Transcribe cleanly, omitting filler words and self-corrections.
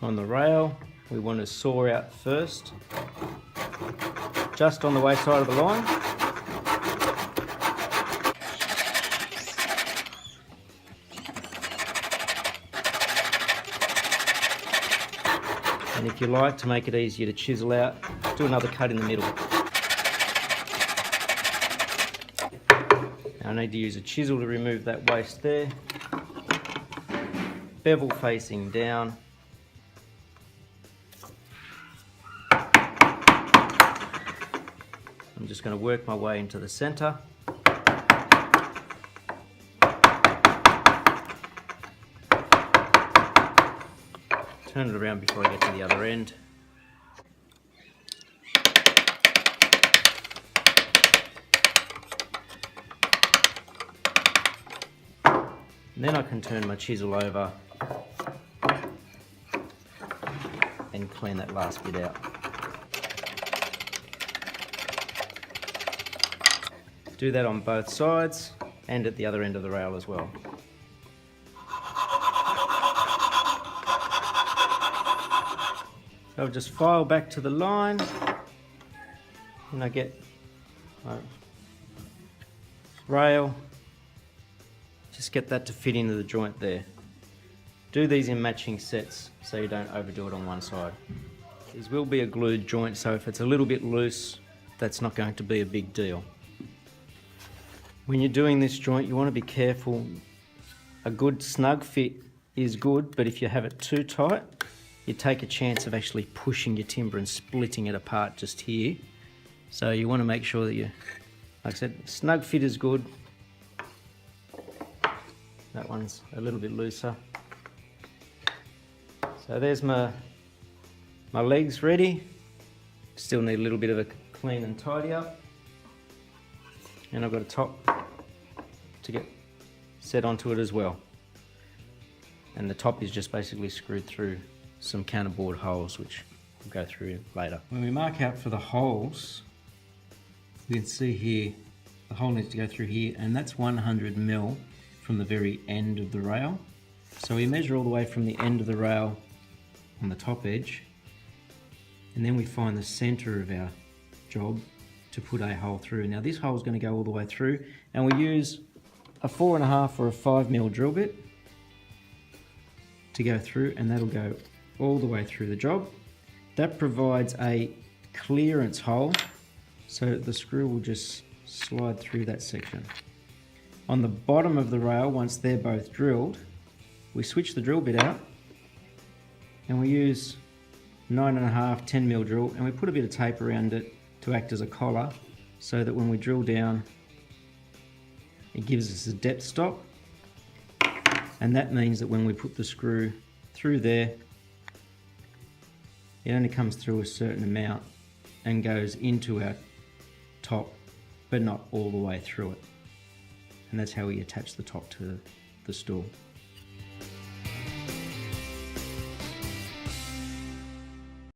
on the rail, we want to saw out first, just on the way side of the line. And if you like to make it easier to chisel out, do another cut in the middle. Now I need to use a chisel to remove that waste there. Bevel facing down. I'm just going to work my way into the center. Turn it around before I get to the other end. And then I can turn my chisel over and clean that last bit out. Do that on both sides and at the other end of the rail as well. So I'll just file back to the line and I get my rail, just get that to fit into the joint there. Do these in matching sets so you don't overdo it on one side. This will be a glued joint, so if it's a little bit loose, that's not going to be a big deal. When you're doing this joint, you want to be careful. A good snug fit is good, but if you have it too tight, you take a chance of actually pushing your timber and splitting it apart just here. So you want to make sure that you, like I said, snug fit is good. That one's a little bit looser. So there's my legs ready. Still need a little bit of a clean and tidy up. And I've got a top to get set onto it as well. And the top is just basically screwed through some counterboard holes, which we'll go through later. When we mark out for the holes, you can see here, the hole needs to go through here, and that's 100 mil from the very end of the rail. So we measure all the way from the end of the rail on the top edge, and then we find the center of our job to put a hole through. Now this hole is going to go all the way through, and we use a 4.5 or a 5 mil drill bit to go through, and that'll go all the way through the job. That provides a clearance hole so the screw will just slide through that section. On the bottom of the rail, once they're both drilled, we switch the drill bit out and we use 9.5, 10 mil drill, and we put a bit of tape around it to act as a collar so that when we drill down, it gives us a depth stop. And that means that when we put the screw through there, it only comes through a certain amount and goes into our top, but not all the way through it. And that's how we attach the top to the stool.